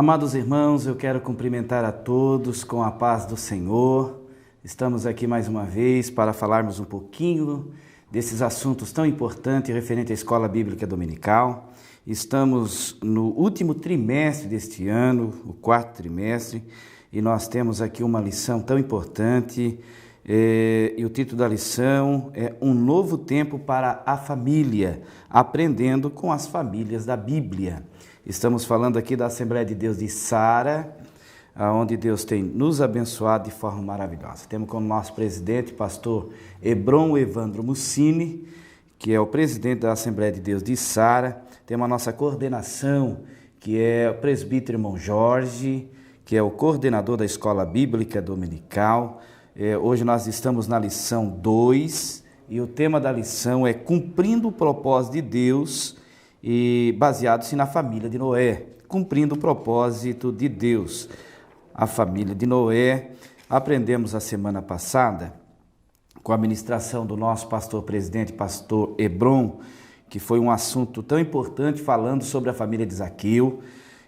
Amados irmãos, eu quero cumprimentar a todos com a paz do Senhor. Estamos aqui mais uma vez para falarmos um pouquinho desses assuntos tão importantes referente à Escola Bíblica Dominical. Estamos no último trimestre deste ano, o quarto trimestre, e nós temos aqui uma lição tão importante, e o título da lição é Um Novo Tempo para a Família, aprendendo com as famílias da Bíblia. Estamos falando aqui da Assembleia de Deus de Sara, onde Deus tem nos abençoado de forma maravilhosa. Temos como nosso presidente, pastor Hebron Evandro Mussini, que é o presidente da Assembleia de Deus de Sara. Temos a nossa coordenação, que é o presbítero irmão Jorge, que é o coordenador da Escola Bíblica Dominical. Hoje nós estamos na lição 2 e o tema da lição é Cumprindo o Propósito de Deus, e baseado-se na família de Noé, cumprindo o propósito de Deus. A família de Noé, aprendemos a semana passada, com a ministração do nosso pastor presidente, pastor Hebron, que foi um assunto tão importante, falando sobre a família de Zaqueu,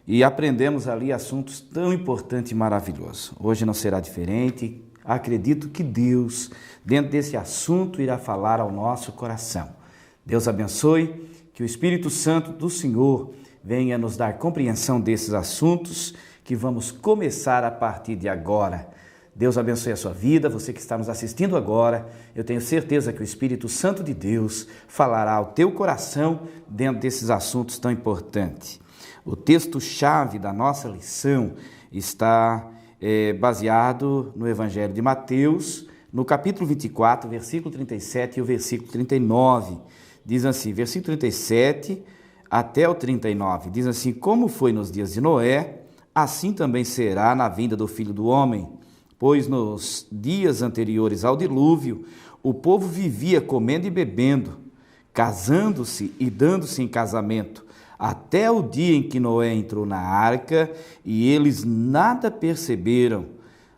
e aprendemos ali assuntos tão importantes e maravilhosos. Hoje não será diferente, acredito que Deus, dentro desse assunto, irá falar ao nosso coração. Deus abençoe. Que o Espírito Santo do Senhor venha nos dar compreensão desses assuntos que vamos começar a partir de agora. Deus abençoe a sua vida, você que está nos assistindo agora. Eu tenho certeza que o Espírito Santo de Deus falará ao teu coração dentro desses assuntos tão importantes. O texto-chave da nossa lição está baseado no Evangelho de Mateus, no capítulo 24, versículo 37 e o versículo 39. Diz assim, versículo 37 até o 39, diz assim: Como foi nos dias de Noé, assim também será na vinda do Filho do Homem. Pois nos dias anteriores ao dilúvio, o povo vivia comendo e bebendo, casando-se e dando-se em casamento, até o dia em que Noé entrou na arca, e eles nada perceberam,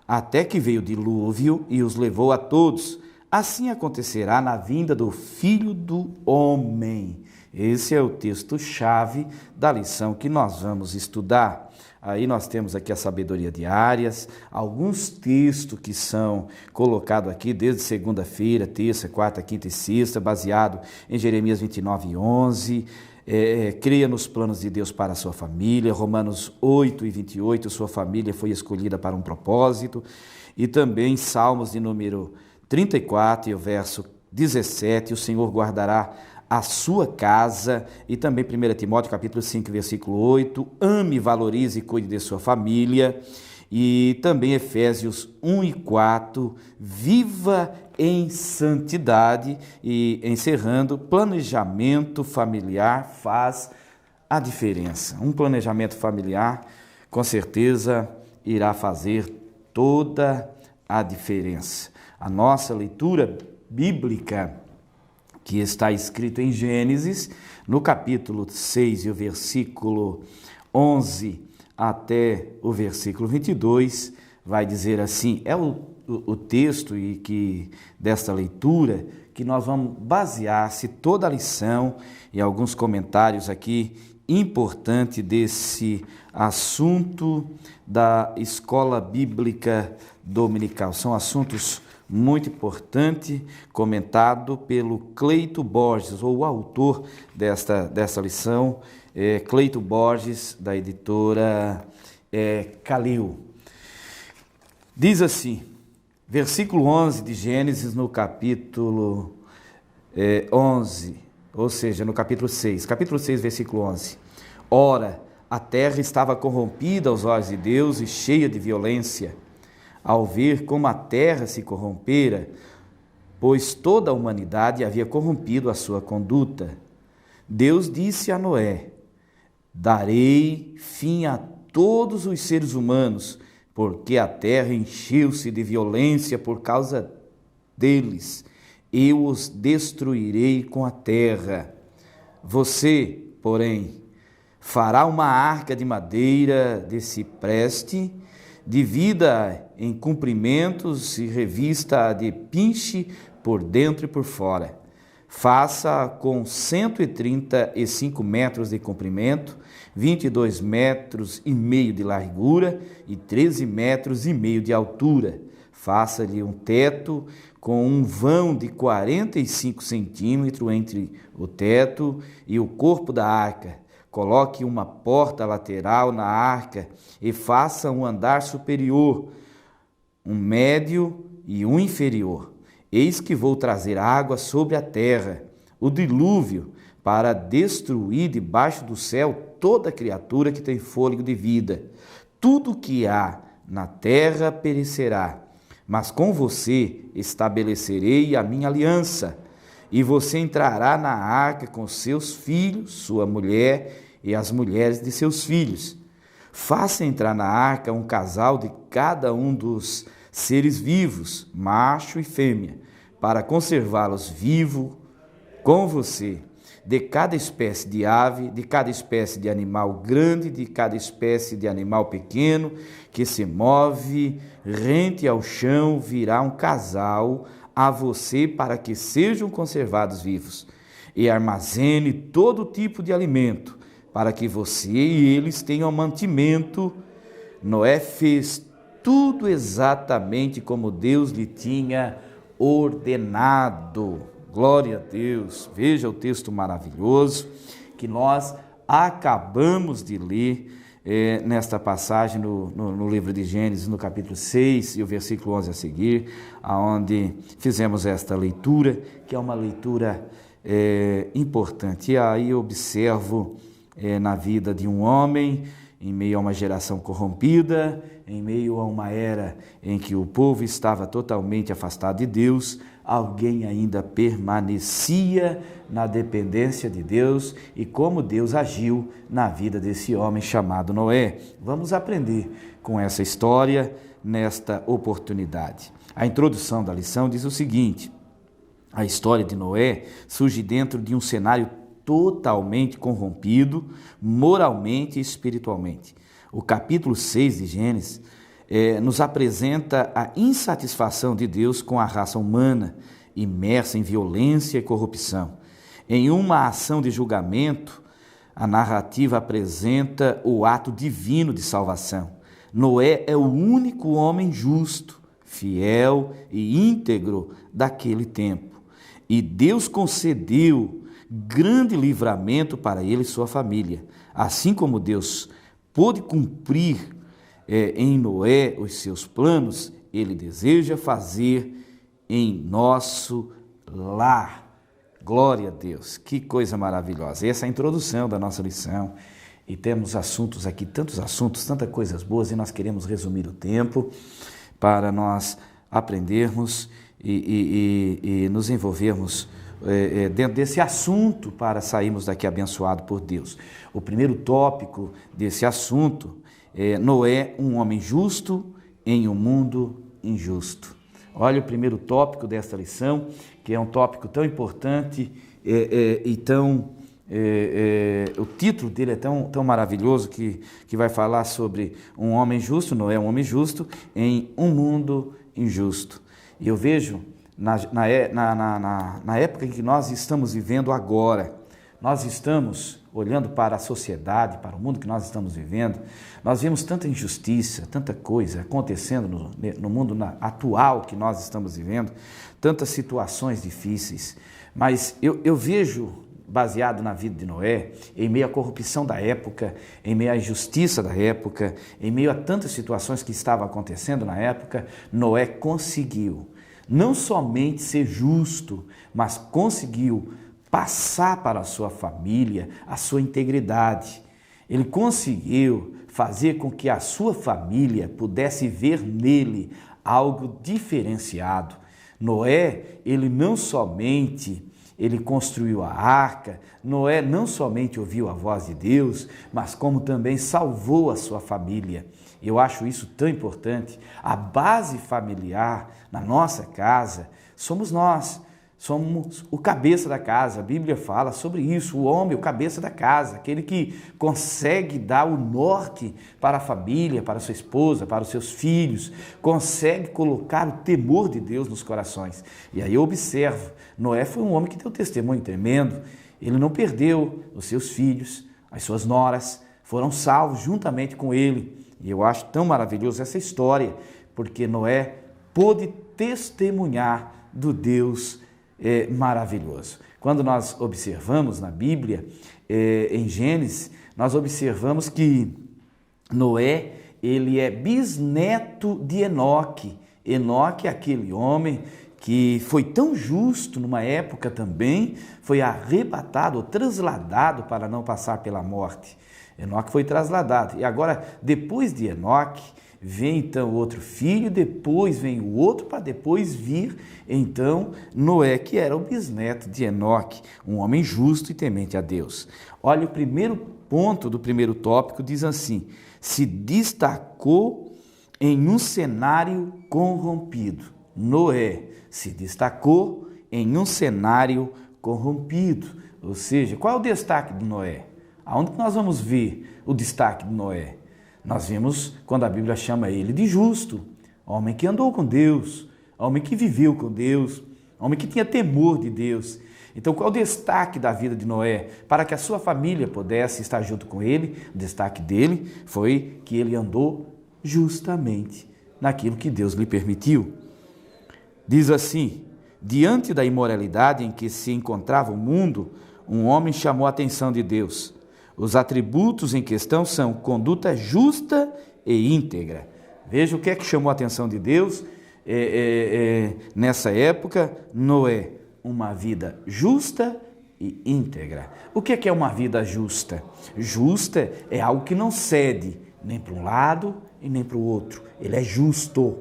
até que veio o dilúvio e os levou a todos. Assim acontecerá na vinda do Filho do Homem. Esse é o texto-chave da lição que nós vamos estudar. Aí nós temos aqui a sabedoria de Arias, alguns textos que são colocados aqui desde segunda-feira, terça, quarta, quinta e sexta, baseado em Jeremias 29:11. Creia nos planos de Deus para a sua família, Romanos 8:28, sua família foi escolhida para um propósito. E também Salmos de número 34 e o verso 17, o Senhor guardará a sua casa, e também 1 Timóteo capítulo 5, versículo 8, ame, valorize e cuide de sua família, e também Efésios 1:4, viva em santidade, e encerrando, planejamento familiar faz a diferença. Um planejamento familiar, com certeza, irá fazer toda a diferença. A nossa leitura bíblica, que está escrito em Gênesis, no capítulo 6 e o versículo 11 até o versículo 22, vai dizer assim, é o texto e que desta leitura que nós vamos basear-se toda a lição e alguns comentários aqui importantes desse assunto da Escola Bíblica Dominical. São assuntos muito importante, comentado pelo Cleito Borges, ou o autor dessa lição, Cleito Borges, da editora Calil. Diz assim, versículo 11 de Gênesis, no capítulo 11, ou seja, no capítulo 6, versículo 11. Ora, a terra estava corrompida aos olhos de Deus e cheia de violência, ao ver como a terra se corrompera, pois toda a humanidade havia corrompido a sua conduta. Deus disse a Noé: darei fim a todos os seres humanos, porque a terra encheu-se de violência por causa deles. Eu os destruirei com a terra. Você, porém, fará uma arca de madeira de cipreste, divida em comprimentos e revista de pinche por dentro e por fora. Faça com 135 metros de comprimento, 22 metros e meio de largura e 13 metros e meio de altura. Faça-lhe um teto com um vão de 45 centímetros entre o teto e o corpo da arca. Coloque uma porta lateral na arca e faça um andar superior, um médio e um inferior. Eis que vou trazer água sobre a terra, o dilúvio, para destruir debaixo do céu toda criatura que tem fôlego de vida. Tudo que há na terra perecerá, mas com você estabelecerei a minha aliança, e você entrará na arca com seus filhos, sua mulher e as mulheres de seus filhos. Faça entrar na arca um casal de cada um dos seres vivos, macho e fêmea, para conservá-los vivos com você. De cada espécie de ave, de cada espécie de animal grande, de cada espécie de animal pequeno, que se move rente ao chão, virá um casal a você para que sejam conservados vivos. E armazene todo tipo de alimento, para que você e eles tenham mantimento. Noé fez tudo exatamente como Deus lhe tinha ordenado. Glória a Deus. Veja o texto maravilhoso que nós acabamos de ler nesta passagem no livro de Gênesis, no capítulo 6 e o versículo 11 a seguir, onde fizemos esta leitura, que é uma leitura importante. E aí eu observo na vida de um homem, em meio a uma geração corrompida, em meio a uma era em que o povo estava totalmente afastado de Deus, alguém ainda permanecia na dependência de Deus e como Deus agiu na vida desse homem chamado Noé. Vamos aprender com essa história nesta oportunidade. A introdução da lição diz o seguinte: a história de Noé surge dentro de um cenário totalmente corrompido, moralmente e espiritualmente. O capítulo 6 de Gênesis nos apresenta a insatisfação de Deus com a raça humana, imersa em violência e corrupção. Em uma ação de julgamento, a narrativa apresenta o ato divino de salvação. Noé é o único homem justo, fiel e íntegro daquele tempo. E Deus concedeu grande livramento para ele e sua família. Assim como Deus pôde cumprir em Noé os seus planos, ele deseja fazer em nosso lar. Glória a Deus, que coisa maravilhosa. Essa é a introdução da nossa lição e temos assuntos aqui, tantos assuntos, tantas coisas boas, e nós queremos resumir o tempo para nós aprendermos e nos envolvermos dentro desse assunto para sairmos daqui abençoados por Deus. O primeiro tópico desse assunto é Noé, um homem justo em um mundo injusto. Olha o primeiro tópico desta lição, que é um tópico tão importante e tão... o título dele é tão maravilhoso que vai falar sobre um homem justo. Noé, um homem justo em um mundo injusto. E eu vejo na época em que nós estamos vivendo agora, nós estamos olhando para a sociedade, para o mundo que nós estamos vivendo, nós vemos tanta injustiça, tanta coisa acontecendo no mundo atual que nós estamos vivendo, tantas situações difíceis, mas eu vejo, baseado na vida de Noé, em meio à corrupção da época, em meio à injustiça da época, em meio a tantas situações que estavam acontecendo na época, Noé conseguiu não somente ser justo, mas conseguiu passar para a sua família a sua integridade. Ele conseguiu fazer com que a sua família pudesse ver nele algo diferenciado. Noé, ele construiu a arca. Noé não somente ouviu a voz de Deus, mas como também salvou a sua família. Eu acho isso tão importante. A base familiar na nossa casa somos nós. Somos o cabeça da casa. A Bíblia fala sobre isso, o homem, o cabeça da casa, aquele que consegue dar o norte para a família, para a sua esposa, para os seus filhos, consegue colocar o temor de Deus nos corações. E aí eu observo, Noé foi um homem que deu testemunho tremendo. Ele não perdeu os seus filhos, as suas noras, foram salvos juntamente com ele. E eu acho tão maravilhoso essa história, porque Noé pôde testemunhar do Deus maravilhoso. Quando nós observamos na Bíblia, em Gênesis, nós observamos que Noé, ele é bisneto de Enoque. Enoque é aquele homem que foi tão justo numa época também, foi arrebatado ou trasladado para não passar pela morte. Enoque foi trasladado. E agora, depois de Enoque, vem então outro filho, depois vem o outro, para depois vir então Noé, que era o bisneto de Enoque, um homem justo e temente a Deus. Olha, o primeiro ponto do primeiro tópico diz assim: se destacou em um cenário corrompido. Noé se destacou em um cenário corrompido. Ou seja, qual é o destaque de Noé? Aonde que nós vamos ver o destaque de Noé? Nós vimos quando a Bíblia chama ele de justo, homem que andou com Deus, homem que viveu com Deus, homem que tinha temor de Deus. Então, qual é o destaque da vida de Noé? Para que a sua família pudesse estar junto com ele, o destaque dele foi que ele andou justamente naquilo que Deus lhe permitiu. Diz assim: diante da imoralidade em que se encontrava o mundo, um homem chamou a atenção de Deus. Os atributos em questão são conduta justa e íntegra. Veja o que é que chamou a atenção de Deus nessa época. Noé, uma vida justa e íntegra. O que é uma vida justa? Justa é algo que não cede nem para um lado e nem para o outro. Ele é justo.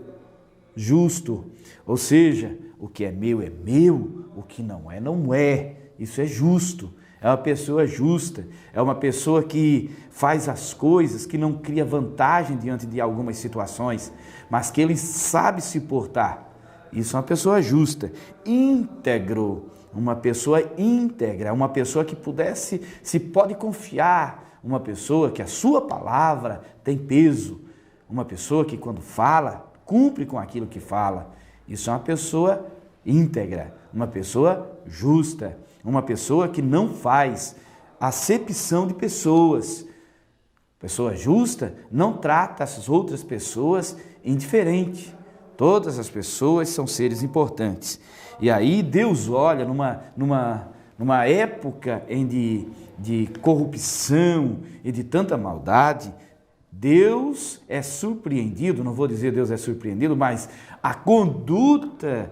Justo. Ou seja, o que é meu, o que não é. Isso é justo. É uma pessoa justa, é uma pessoa que faz as coisas, que não cria vantagem diante de algumas situações, mas que ele sabe se portar. Isso é uma pessoa justa. Íntegro, uma pessoa íntegra, uma pessoa que se pode confiar, uma pessoa que a sua palavra tem peso, uma pessoa que quando fala, cumpre com aquilo que fala. Isso é uma pessoa íntegra, uma pessoa justa. Uma pessoa que não faz acepção de pessoas. Pessoa justa não trata as outras pessoas indiferente. Todas as pessoas são seres importantes. E aí Deus olha numa época de corrupção e de tanta maldade, Deus é surpreendido, não vou dizer Deus é surpreendido, mas a conduta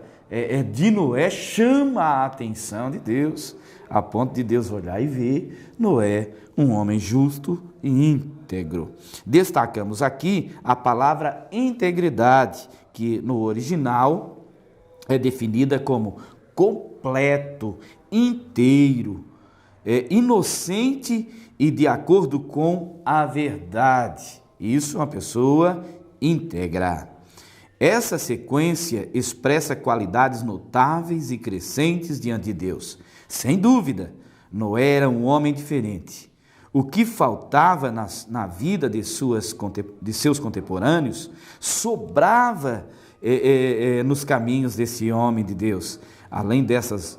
de Noé chama a atenção de Deus, a ponto de Deus olhar e ver Noé, um homem justo e íntegro. Destacamos aqui a palavra integridade, que no original é definida como completo, inteiro, inocente e de acordo com a verdade. Isso é uma pessoa íntegra. Essa sequência expressa qualidades notáveis e crescentes diante de Deus. Sem dúvida, Noé era um homem diferente. O que faltava na vida de seus contemporâneos sobrava nos caminhos desse homem de Deus. Além dessas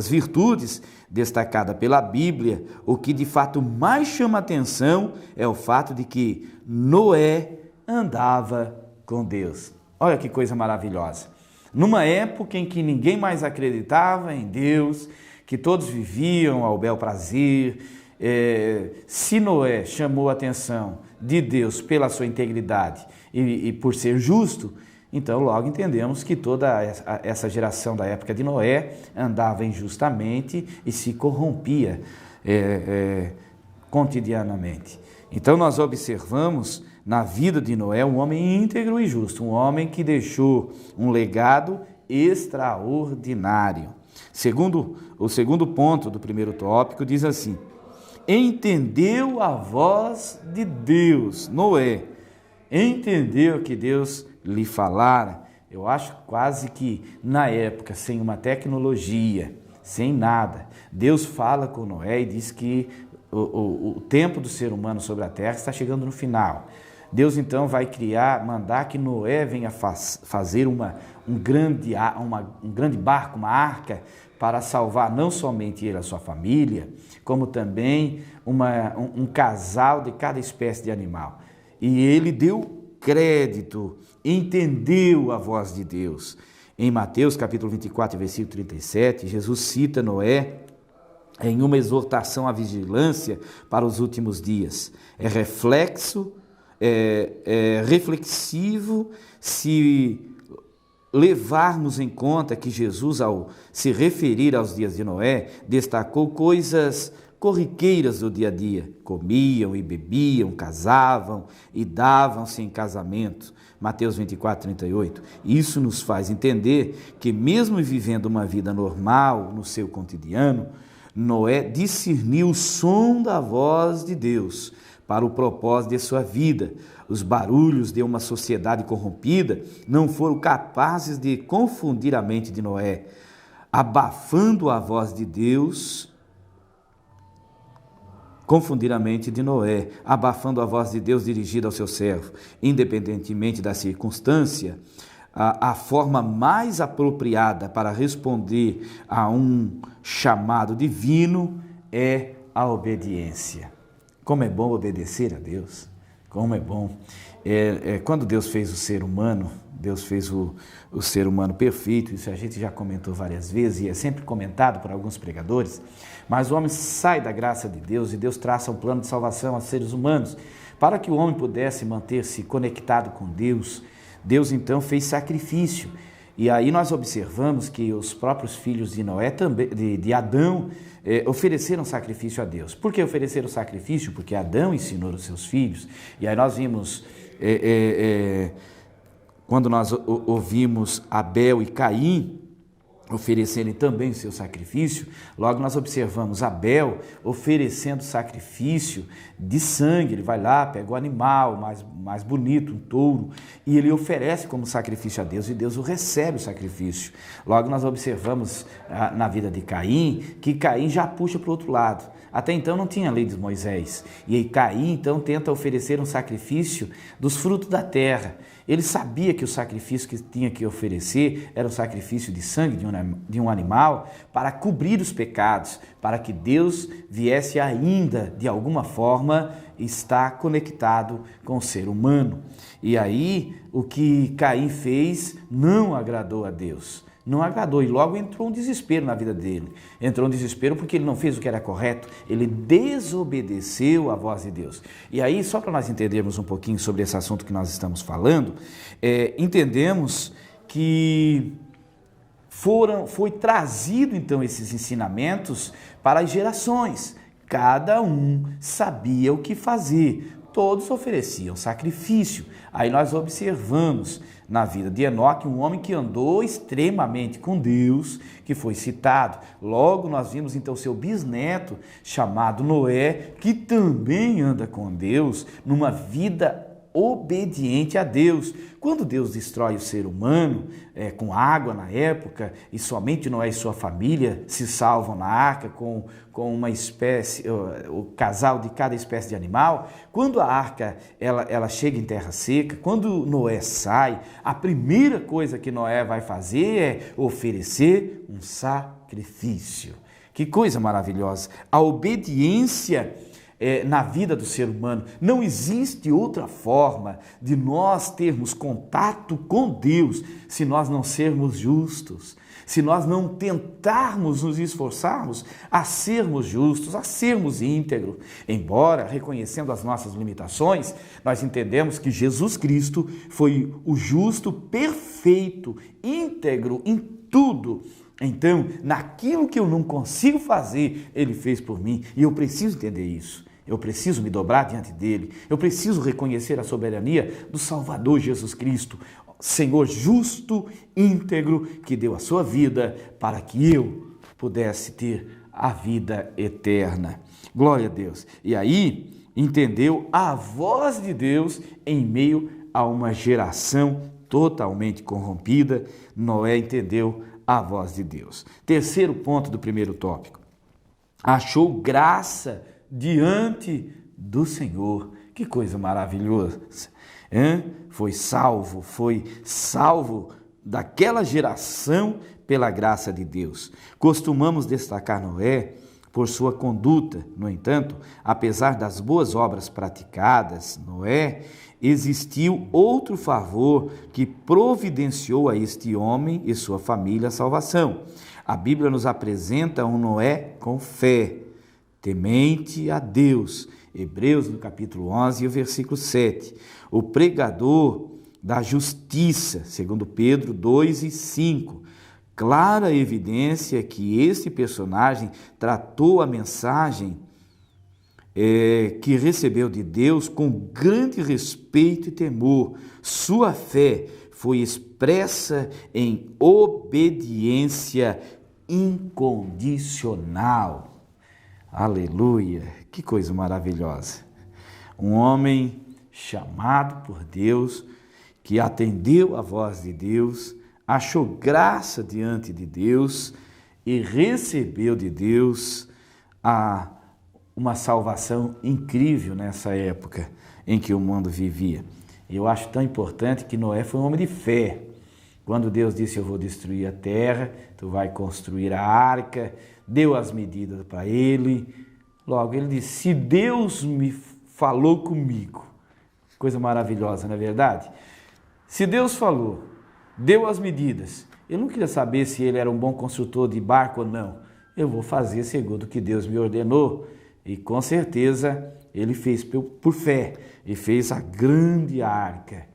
virtudes destacadas pela Bíblia, o que de fato mais chama atenção é o fato de que Noé andava com Deus. Olha que coisa maravilhosa. Numa época em que ninguém mais acreditava em Deus, que todos viviam ao bel prazer, se Noé chamou a atenção de Deus pela sua integridade e por ser justo, então logo entendemos que toda essa geração da época de Noé andava injustamente e se corrompia cotidianamente. Então nós observamos na vida de Noé um homem íntegro e justo, um homem que deixou um legado extraordinário. O segundo ponto do primeiro tópico diz assim: entendeu a voz de Deus. Noé entendeu que Deus lhe falara. Eu acho quase que na época, sem uma tecnologia, sem nada, Deus fala com Noé e diz que o tempo do ser humano sobre a terra está chegando no final. Deus então vai mandar que Noé venha fazer um grande barco, uma arca, para salvar não somente ele e a sua família, como também um casal de cada espécie de animal. E ele deu crédito, entendeu a voz de Deus. Em Mateus capítulo 24, versículo 37, Jesus cita Noé em uma exortação à vigilância para os últimos dias. É reflexivo se levarmos em conta que Jesus, ao se referir aos dias de Noé, destacou coisas corriqueiras do dia a dia. Comiam e bebiam, casavam e davam-se em casamento. Mateus 24, 38. Isso nos faz entender que, mesmo vivendo uma vida normal no seu cotidiano, Noé discerniu o som da voz de Deus para o propósito de sua vida. Os barulhos de uma sociedade corrompida não foram capazes de confundir a mente de Noé, abafando a voz de Deus, confundir a mente de Noé, abafando a voz de Deus dirigida ao seu servo. Independentemente da circunstância, a forma mais apropriada para responder a um chamado divino é a obediência. Como é bom obedecer a Deus, como é bom. Quando Deus fez o ser humano, Deus fez o ser humano perfeito, isso a gente já comentou várias vezes e é sempre comentado por alguns pregadores, mas o homem sai da graça de Deus e Deus traça um plano de salvação aos seres humanos. Para que o homem pudesse manter-se conectado com Deus, Deus então fez sacrifício. E aí nós observamos que os próprios filhos de Noé, de Adão, ofereceram sacrifício a Deus. Por que ofereceram sacrifício? Porque Adão ensinou os seus filhos. E aí nós vimos, quando nós ouvimos Abel e Caim oferecerem também o seu sacrifício, logo nós observamos Abel oferecendo sacrifício de sangue. Ele vai lá, pega o animal mais bonito, um touro, e ele oferece como sacrifício a Deus, e Deus o recebe o sacrifício. Logo nós observamos na vida de Caim, que Caim já puxa para o outro lado. Até então não tinha a lei de Moisés, e aí Caim então tenta oferecer um sacrifício dos frutos da terra. Ele sabia que o sacrifício que tinha que oferecer era o sacrifício de sangue de um animal para cobrir os pecados, para que Deus viesse ainda, de alguma forma, estar conectado com o ser humano. E aí, o que Caim fez não agradou a Deus. Não agradou, e logo entrou um desespero na vida dele. Entrou um desespero porque ele não fez o que era correto, ele desobedeceu à voz de Deus. E aí, só para nós entendermos um pouquinho sobre esse assunto que nós estamos falando, entendemos que foi trazido então esses ensinamentos para as gerações. Cada um sabia o que fazer. Todos ofereciam sacrifício. Aí nós observamos na vida de Enoque um homem que andou extremamente com Deus, que foi citado. Logo nós vimos então seu bisneto, chamado Noé, que também anda com Deus, numa vida obediente a Deus. Quando Deus destrói o ser humano com água na época, e somente Noé e sua família se salvam na arca com uma espécie, o casal de cada espécie de animal, quando a arca ela chega em terra seca, quando Noé sai, a primeira coisa que Noé vai fazer é oferecer um sacrifício. Que coisa maravilhosa! A obediência na vida do ser humano. Não existe outra forma de nós termos contato com Deus se nós não sermos justos, se nós não tentarmos nos esforçarmos a sermos justos, a sermos íntegros. Embora, reconhecendo as nossas limitações, nós entendemos que Jesus Cristo foi o justo, perfeito, íntegro em tudo. Então, naquilo que eu não consigo fazer, Ele fez por mim, e eu preciso entender isso. Eu preciso me dobrar diante dele, eu preciso reconhecer a soberania do Salvador Jesus Cristo, Senhor justo, íntegro, que deu a sua vida para que eu pudesse ter a vida eterna. Glória a Deus. E aí, entendeu a voz de Deus em meio a uma geração totalmente corrompida, Noé entendeu a voz de Deus. Terceiro ponto do primeiro tópico. Achou graça diante do Senhor. Que coisa maravilhosa. Foi salvo daquela geração pela graça de Deus. Costumamos destacar Noé por sua conduta. No entanto, apesar das boas obras praticadas, Noé, existiu outro favor que providenciou a este homem e sua família a salvação. A Bíblia nos apresenta um Noé com fé, temente a Deus. Hebreus, no capítulo 11, e o versículo 7. O pregador da justiça, segundo Pedro 2 e 5. Clara evidência que este personagem tratou a mensagem que recebeu de Deus com grande respeito e temor. Sua fé foi expressa em obediência incondicional. Aleluia! Que coisa maravilhosa! Um homem chamado por Deus, que atendeu a voz de Deus, achou graça diante de Deus e recebeu de Deus uma salvação incrível nessa época em que o mundo vivia. Eu acho tão importante que Noé foi um homem de fé. Quando Deus disse, eu vou destruir a terra, tu vai construir a arca, deu as medidas para ele. Logo, ele disse, se Deus me falou comigo, coisa maravilhosa, não é verdade? Se Deus falou, deu as medidas, eu não queria saber se ele era um bom construtor de barco ou não. Eu vou fazer segundo o que Deus me ordenou. E com certeza ele fez por fé e fez a grande arca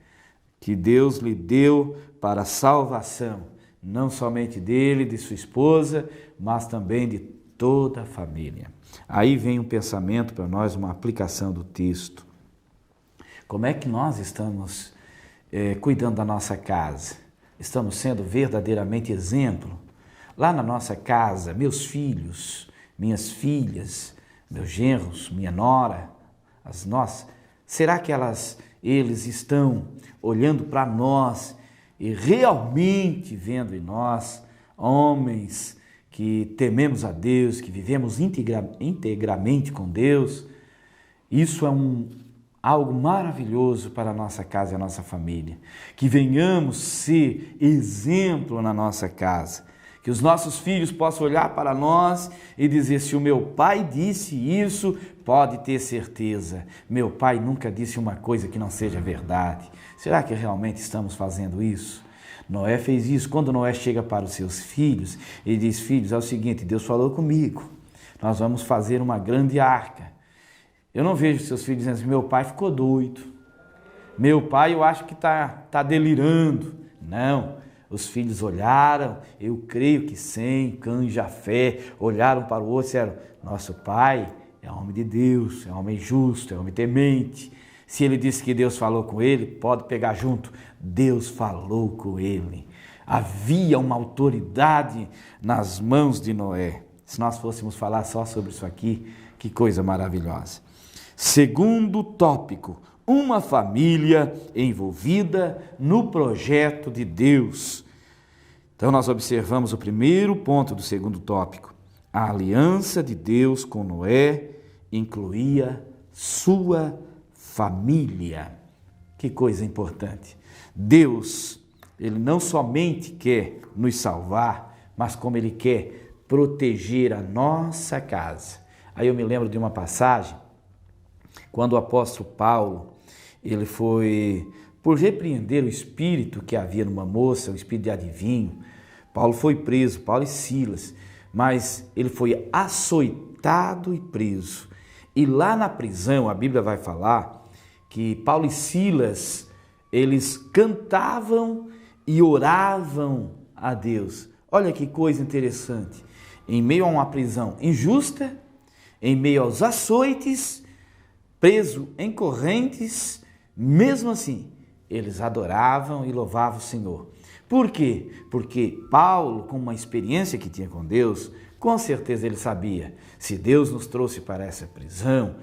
que Deus lhe deu para a salvação, não somente dele, de sua esposa, mas também de toda a família. Aí vem um pensamento para nós, uma aplicação do texto. Como é que nós estamos cuidando da nossa casa? Estamos sendo verdadeiramente exemplo? Lá na nossa casa, meus filhos, minhas filhas, meus genros, minha nora, as nossas, será que eles estão olhando para nós e realmente vendo em nós homens que tememos a Deus, que vivemos integramente com Deus? Isso é algo maravilhoso para a nossa casa e a nossa família. Que venhamos ser exemplo na nossa casa. Que os nossos filhos possam olhar para nós e dizer, se o meu pai disse isso, pode ter certeza. Meu pai nunca disse uma coisa que não seja verdade. Será que realmente estamos fazendo isso? Noé fez isso. Quando Noé chega para os seus filhos, ele diz, filhos, é o seguinte, Deus falou comigo. Nós vamos fazer uma grande arca. Eu não vejo seus filhos dizendo assim, meu pai ficou doido. Meu pai, eu acho que está delirando. Não. Os filhos olharam, eu creio que Sem, Cã e Jafé, olharam para o outro e disseram, nosso pai é homem de Deus, é homem justo, é homem temente. Se ele disse que Deus falou com ele, pode pegar junto. Deus falou com ele. Havia uma autoridade nas mãos de Noé. Se nós fôssemos falar só sobre isso aqui, que coisa maravilhosa. Segundo tópico, uma família envolvida no projeto de Deus. Então nós observamos o primeiro ponto do segundo tópico. A aliança de Deus com Noé incluía sua família. Que coisa importante. Deus, ele não somente quer nos salvar, mas como ele quer proteger a nossa casa. Aí eu me lembro de uma passagem, quando o apóstolo Paulo, ele foi, por repreender o espírito que havia numa moça, o espírito de adivinho, Paulo foi preso, Paulo e Silas, mas ele foi açoitado e preso. E lá na prisão, a Bíblia vai falar que Paulo e Silas, eles cantavam e oravam a Deus. Olha que coisa interessante. Em meio a uma prisão injusta, em meio aos açoites, preso em correntes, mesmo assim, eles adoravam e louvavam o Senhor. Por quê? Porque Paulo, com uma experiência que tinha com Deus, com certeza ele sabia, se Deus nos trouxe para essa prisão,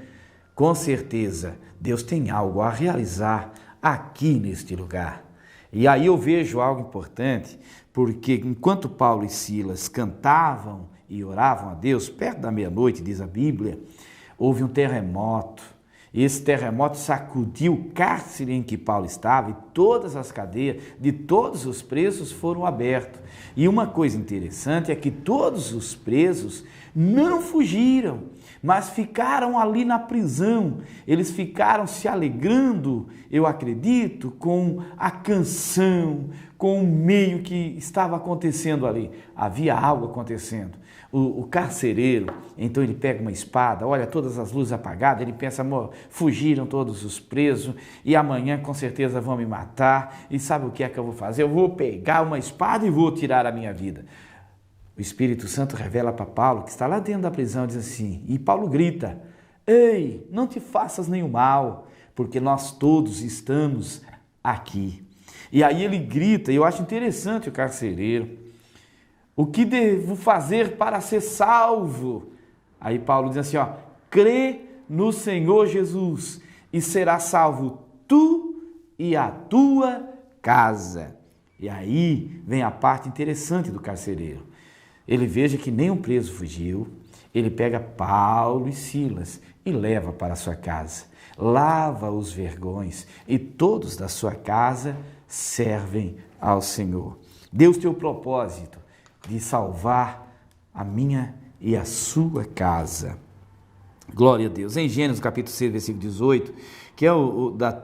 com certeza Deus tem algo a realizar aqui neste lugar. E aí eu vejo algo importante, porque enquanto Paulo e Silas cantavam e oravam a Deus, perto da meia-noite, diz a Bíblia, houve um terremoto. Esse terremoto sacudiu o cárcere em que Paulo estava e todas as cadeias de todos os presos foram abertas. E uma coisa interessante é que todos os presos não fugiram, mas ficaram ali na prisão. Eles ficaram se alegrando, eu acredito, com a canção, com o meio que estava acontecendo ali. Havia algo acontecendo. O carcereiro, então ele pega uma espada, olha todas as luzes apagadas, ele pensa, amor, fugiram todos os presos e amanhã com certeza vão me matar. E sabe o que é que eu vou fazer? Eu vou pegar uma espada e vou tirar a minha vida. O Espírito Santo revela para Paulo, que está lá dentro da prisão, diz assim, e Paulo grita, ei, não te faças nenhum mal, porque nós todos estamos aqui. E aí ele grita, e eu acho interessante o carcereiro, o que devo fazer para ser salvo? Aí Paulo diz assim, ó, crê no Senhor Jesus e será salvo tu e a tua casa. E aí vem a parte interessante do carcereiro. Ele veja que nenhum preso fugiu, ele pega Paulo e Silas e leva para a sua casa, lava os vergões e todos da sua casa servem ao Senhor. Deus tem o propósito de salvar a minha e a sua casa. Glória a Deus. Em Gênesis capítulo 6, versículo 18, que é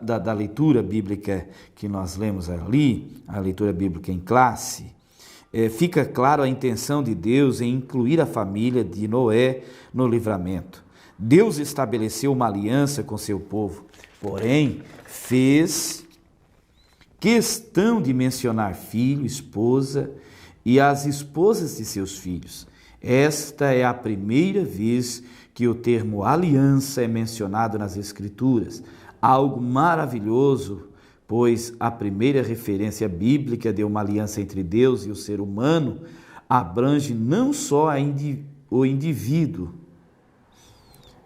da leitura bíblica que nós lemos ali, a leitura bíblica em classe, fica claro a intenção de Deus em incluir a família de Noé no livramento. Deus estabeleceu uma aliança com seu povo, porém fez questão de mencionar filho, esposa e as esposas de seus filhos. Esta é a primeira vez que o termo aliança é mencionado nas Escrituras. Algo maravilhoso, pois a primeira referência bíblica de uma aliança entre Deus e o ser humano abrange não só o indivíduo,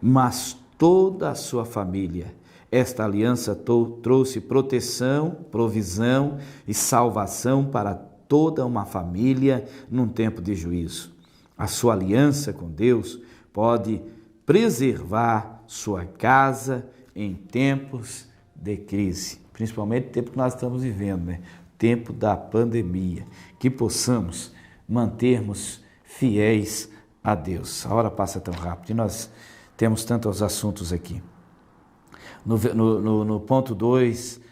mas toda a sua família. Esta aliança trouxe proteção, provisão e salvação para toda uma família num tempo de juízo. A sua aliança com Deus pode preservar sua casa em tempos de crise, principalmente o tempo que nós estamos vivendo, né? Tempo da pandemia, que possamos mantermos fiéis a Deus. A hora passa tão rápido e nós temos tantos assuntos aqui. No ponto 2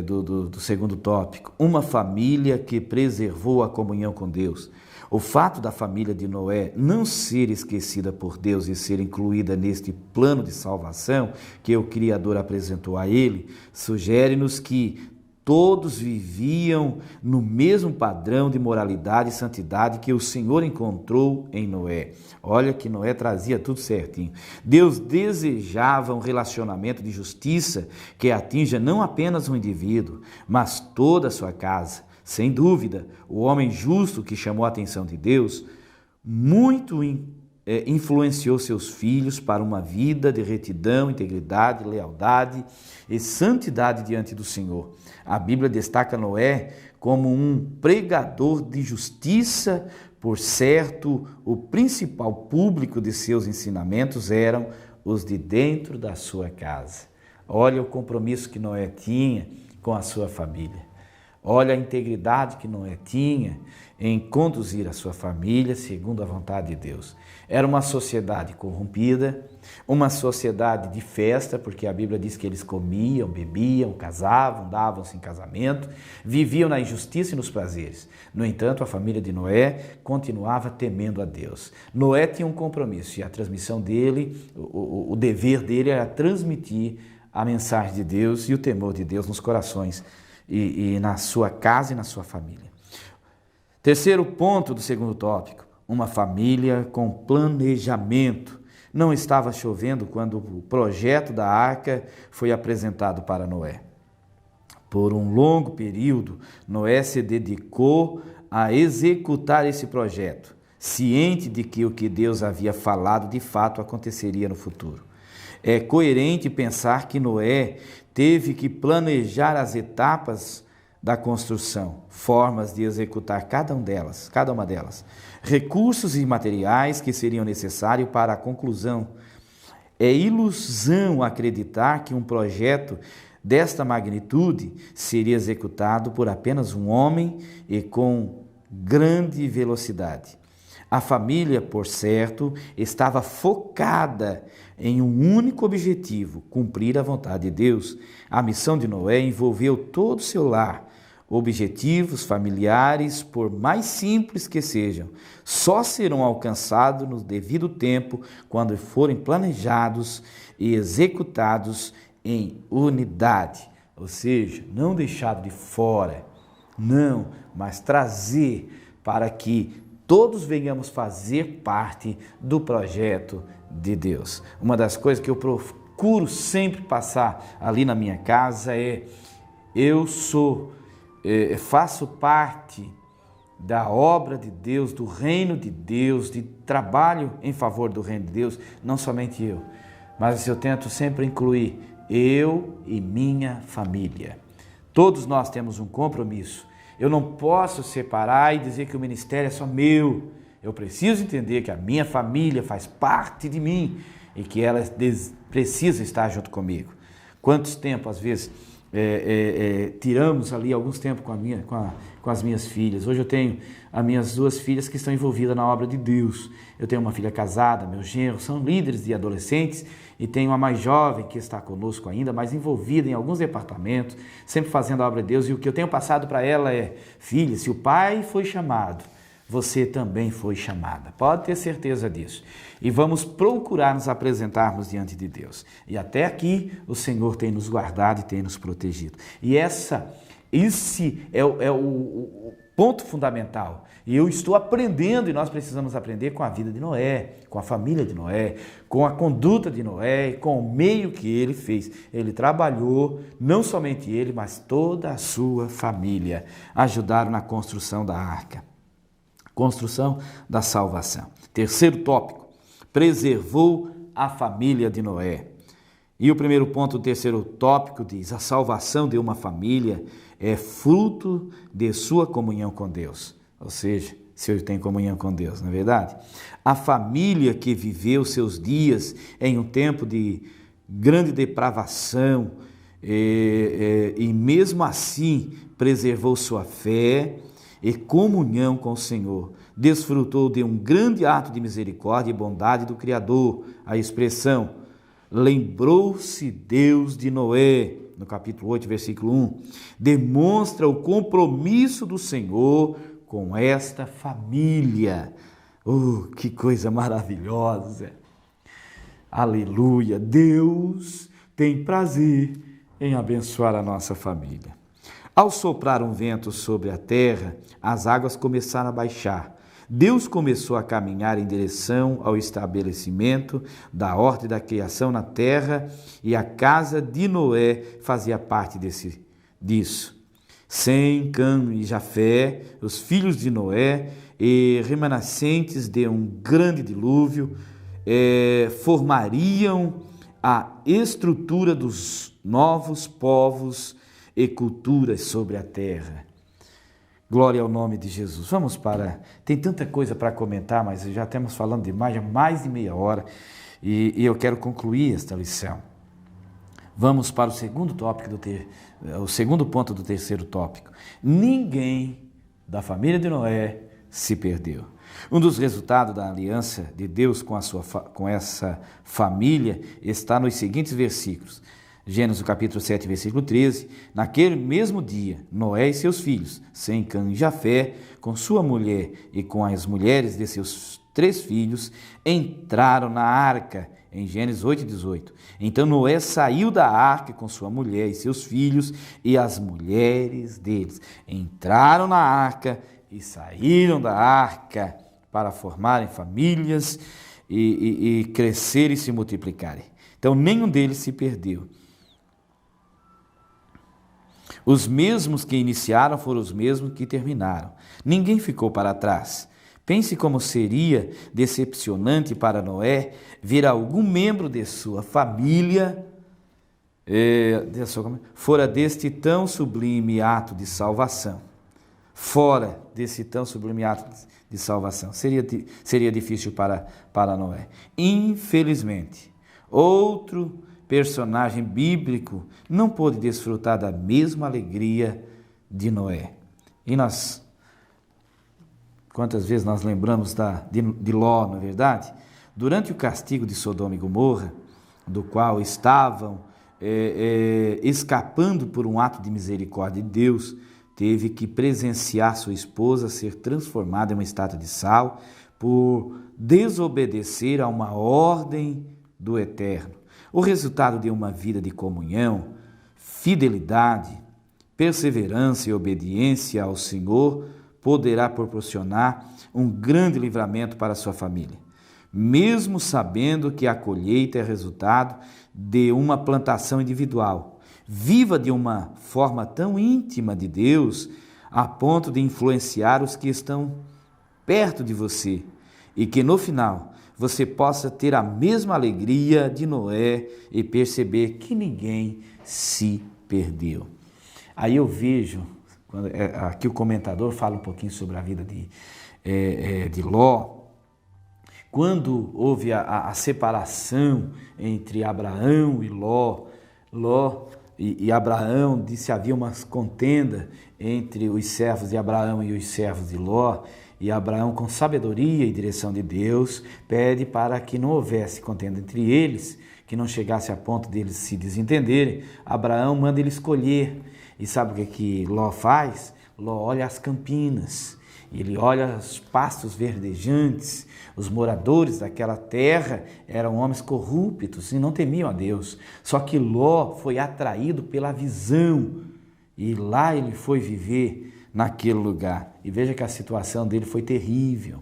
do segundo tópico, uma família que preservou a comunhão com Deus. O fato da família de Noé não ser esquecida por Deus e ser incluída neste plano de salvação que o Criador apresentou a ele, sugere-nos que todos viviam no mesmo padrão de moralidade e santidade que o Senhor encontrou em Noé. Olha que Noé trazia tudo certinho. Deus desejava um relacionamento de justiça que atinja não apenas um indivíduo, mas toda a sua casa. Sem dúvida, o homem justo que chamou a atenção de Deus muito influenciou seus filhos para uma vida de retidão, integridade, lealdade e santidade diante do Senhor. A Bíblia destaca Noé como um pregador de justiça, por certo, o principal público de seus ensinamentos eram os de dentro da sua casa. Olha o compromisso que Noé tinha com a sua família. Olha a integridade que Noé tinha em conduzir a sua família segundo a vontade de Deus. Era uma sociedade corrompida, uma sociedade de festa, porque a Bíblia diz que eles comiam, bebiam, casavam, davam-se em casamento, viviam na injustiça e nos prazeres. No entanto, a família de Noé continuava temendo a Deus. Noé tinha um compromisso e a transmissão dele, o dever dele era transmitir a mensagem de Deus e o temor de Deus nos corações e na sua casa e na sua família. Terceiro ponto do segundo tópico, uma família com planejamento. Não estava chovendo quando o projeto da arca foi apresentado para Noé. Por um longo período, Noé se dedicou a executar esse projeto, ciente de que o que Deus havia falado de fato aconteceria no futuro. É coerente pensar que Noé teve que planejar as etapas da construção, formas de executar cada uma delas, recursos e materiais que seriam necessários para a conclusão. É ilusão acreditar que um projeto desta magnitude seria executado por apenas um homem e com grande velocidade. A família, por certo, estava focada em um único objetivo: cumprir a vontade de Deus. A missão de Noé envolveu todo o seu lar. Objetivos familiares, por mais simples que sejam, só serão alcançados no devido tempo quando forem planejados e executados em unidade. Ou seja, não deixar de fora, não, mas trazer para que todos venhamos fazer parte do projeto de Deus. Uma das coisas que eu procuro sempre passar ali na minha casa é: faço parte da obra de Deus, do reino de Deus, de trabalho em favor do reino de Deus, não somente eu, mas eu tento sempre incluir eu e minha família. Todos nós temos um compromisso. Eu não posso separar e dizer que o ministério é só meu. Eu preciso entender que a minha família faz parte de mim e que ela precisa estar junto comigo. Quantos tempos, às vezes, tiramos ali alguns tempos com as minhas filhas. Hoje eu tenho as minhas 2 filhas que estão envolvidas na obra de Deus. Eu tenho uma filha casada, meus genros são líderes de adolescentes e tenho uma mais jovem que está conosco ainda, mas envolvida em alguns departamentos, sempre fazendo a obra de Deus. E o que eu tenho passado para ela é: filha, se o pai foi chamado, você também foi chamada. Pode ter certeza disso. E vamos procurar nos apresentarmos diante de Deus. E até aqui o Senhor tem nos guardado e tem nos protegido. E esse é o ponto fundamental. E eu estou aprendendo, e nós precisamos aprender com a vida de Noé, com a família de Noé, com a conduta de Noé, com o meio que ele fez. Ele trabalhou, não somente ele, mas toda a sua família ajudaram na construção da arca. Construção da salvação. Terceiro tópico: preservou a família de Noé. E o primeiro ponto do terceiro tópico diz: a salvação de uma família é fruto de sua comunhão com Deus. Ou seja, se eu tenho comunhão com Deus, não é verdade? A família que viveu seus dias em um tempo de grande depravação e mesmo assim preservou sua fé e comunhão com o Senhor, desfrutou de um grande ato de misericórdia e bondade do Criador. A expressão lembrou-se Deus de Noé, no capítulo 8, versículo 1, demonstra o compromisso do Senhor com esta família. Oh, que coisa maravilhosa! Aleluia! Deus tem prazer em abençoar a nossa família. Ao soprar um vento sobre a terra, as águas começaram a baixar. Deus começou a caminhar em direção ao estabelecimento da ordem da criação na terra, e a casa de Noé fazia parte disso. Sem, Cã e Jafé, os filhos de Noé e remanescentes de um grande dilúvio, formariam a estrutura dos novos povos e culturas sobre a terra. Glória ao nome de Jesus. Tem tanta coisa para comentar, mas já estamos falando demais, já mais de meia hora, e eu quero concluir esta lição. Vamos para o segundo tópico o segundo ponto do terceiro tópico. Ninguém da família de Noé se perdeu. Um dos resultados da aliança de Deus com essa família está nos seguintes versículos. Gênesis capítulo 7, versículo 13, naquele mesmo dia, Noé e seus filhos, Sem, Cã e Jafé, com sua mulher e com as mulheres de seus 3 filhos, entraram na arca, em Gênesis 8, 18. Então Noé saiu da arca com sua mulher e seus filhos e as mulheres deles. Entraram na arca e saíram da arca para formarem famílias e crescerem e se multiplicarem. Então nenhum deles se perdeu. Os mesmos que iniciaram foram os mesmos que terminaram. Ninguém ficou para trás. Pense como seria decepcionante para Noé ver algum membro de sua família fora deste tão sublime ato de salvação. Fora desse tão sublime ato de salvação. Seria difícil para Noé. Infelizmente, outro personagem bíblico não pôde desfrutar da mesma alegria de Noé. E quantas vezes nós lembramos de Ló, não é verdade? Durante o castigo de Sodoma e Gomorra, do qual estavam escapando por um ato de misericórdia de Deus, teve que presenciar sua esposa ser transformada em uma estátua de sal por desobedecer a uma ordem do Eterno. O resultado de uma vida de comunhão, fidelidade, perseverança e obediência ao Senhor poderá proporcionar um grande livramento para a sua família, mesmo sabendo que a colheita é resultado de uma plantação individual. Viva de uma forma tão íntima de Deus, a ponto de influenciar os que estão perto de você, e que no final você possa ter a mesma alegria de Noé e perceber que ninguém se perdeu. Aí eu vejo, aqui o comentador fala um pouquinho sobre a vida de Ló. Quando houve a separação entre Abraão e Ló e Abraão disse que havia uma contenda entre os servos de Abraão e os servos de Ló, e Abraão, com sabedoria e direção de Deus, pede para que não houvesse contenda entre eles, que não chegasse a ponto deles se desentenderem. Abraão manda ele escolher. E sabe o que Ló faz? Ló olha as campinas, ele olha os pastos verdejantes. Os moradores daquela terra eram homens corruptos e não temiam a Deus. Só que Ló foi atraído pela visão e lá ele foi viver naquele lugar. E veja que a situação dele foi terrível.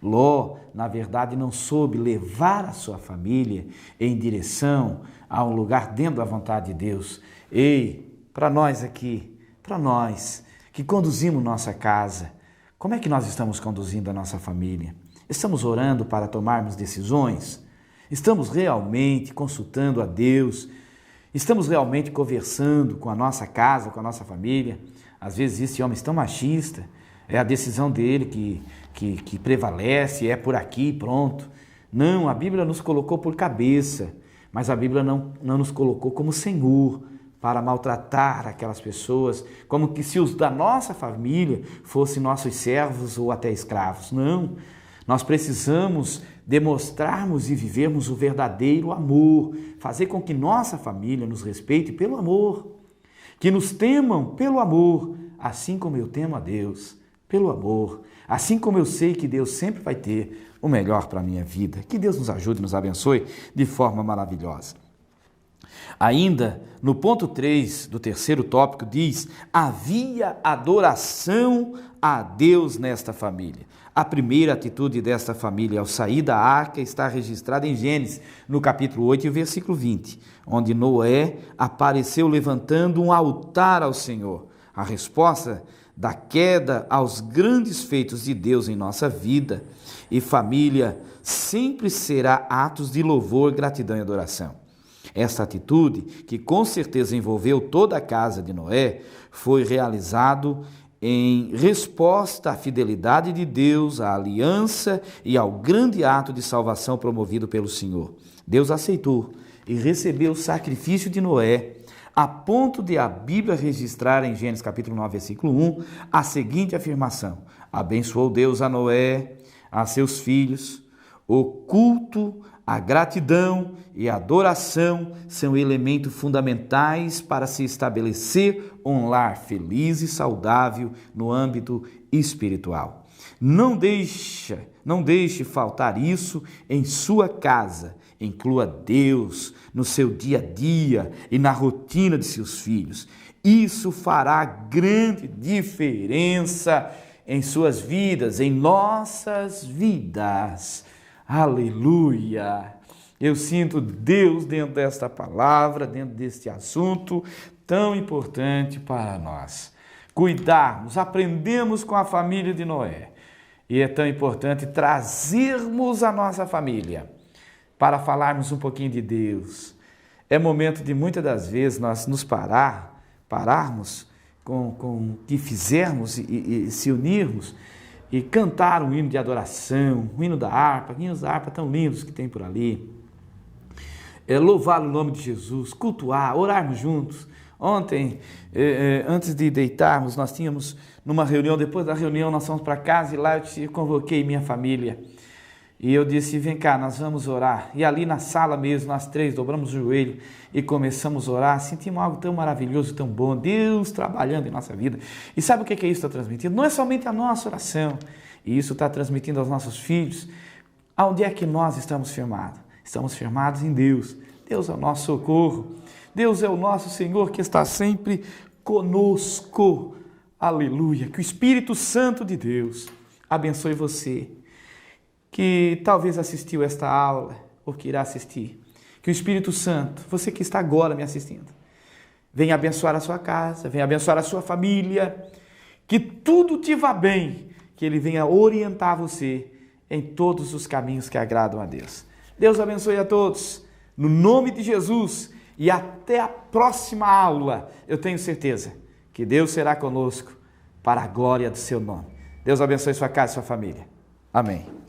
Ló, na verdade, não soube levar a sua família em direção a um lugar dentro da vontade de Deus. Ei, para nós aqui, para nós que conduzimos nossa casa, como é que nós estamos conduzindo a nossa família? Estamos orando para tomarmos decisões? Estamos realmente consultando a Deus? Estamos realmente conversando com a nossa casa, com a nossa família? Às vezes esse homem é tão machista, é a decisão dele que prevalece, é por aqui, pronto. Não, a Bíblia nos colocou por cabeça, mas a Bíblia não nos colocou como Senhor para maltratar aquelas pessoas, como que se os da nossa família fossem nossos servos ou até escravos. Não, nós precisamos demonstrarmos e vivermos o verdadeiro amor, fazer com que nossa família nos respeite pelo amor, que nos temam pelo amor, assim como eu temo a Deus, pelo amor, assim como eu sei que Deus sempre vai ter o melhor para a minha vida. Que Deus nos ajude e nos abençoe de forma maravilhosa. Ainda no ponto 3 do terceiro tópico diz: havia adoração a Deus nesta família. A primeira atitude desta família ao sair da arca está registrada em Gênesis, no capítulo 8 e versículo 20, onde Noé apareceu levantando um altar ao Senhor. A resposta da queda aos grandes feitos de Deus em nossa vida e família sempre será atos de louvor, gratidão e adoração. Esta atitude, que com certeza envolveu toda a casa de Noé, foi realizado em resposta à fidelidade de Deus, à aliança e ao grande ato de salvação promovido pelo Senhor. Deus aceitou e recebeu o sacrifício de Noé, a ponto de a Bíblia registrar em Gênesis capítulo 9, versículo 1, a seguinte afirmação: abençoou Deus a Noé, a seus filhos. O culto, a gratidão e a adoração são elementos fundamentais para se estabelecer um lar feliz e saudável no âmbito espiritual. Não deixe faltar isso em sua casa. Inclua Deus no seu dia a dia e na rotina de seus filhos. Isso fará grande diferença em suas vidas, em nossas vidas. Aleluia! Eu sinto Deus dentro desta palavra, dentro deste assunto tão importante para nós. Cuidarmos, aprendemos com a família de Noé. E é tão importante trazermos a nossa família para falarmos um pouquinho de Deus. É momento de muitas das vezes nós nos pararmos com o que fizermos e se unirmos e cantar um hino de adoração, um hino da harpa, hinos da harpa tão lindos que tem por ali. Louvar o nome de Jesus, cultuar, orarmos juntos. Ontem, antes de deitarmos, nós tínhamos numa reunião, depois da reunião nós fomos para casa e lá eu convoquei minha família. E eu disse, vem cá, nós vamos orar. E ali na sala mesmo, nós três dobramos o joelho e começamos a orar. Sentimos algo tão maravilhoso, tão bom. Deus trabalhando em nossa vida. E sabe o que isso está transmitindo? Não é somente a nossa oração. E isso está transmitindo aos nossos filhos. Aonde é que nós estamos firmados? Estamos firmados em Deus. Deus é o nosso socorro. Deus é o nosso Senhor que está sempre conosco. Aleluia. Que o Espírito Santo de Deus abençoe você, que talvez assistiu esta aula ou que irá assistir. Que o Espírito Santo, você que está agora me assistindo, venha abençoar a sua casa, venha abençoar a sua família, que tudo te vá bem, que Ele venha orientar você em todos os caminhos que agradam a Deus. Deus abençoe a todos, no nome de Jesus, e até a próxima aula. Eu tenho certeza que Deus será conosco para a glória do seu nome. Deus abençoe sua casa e sua família. Amém.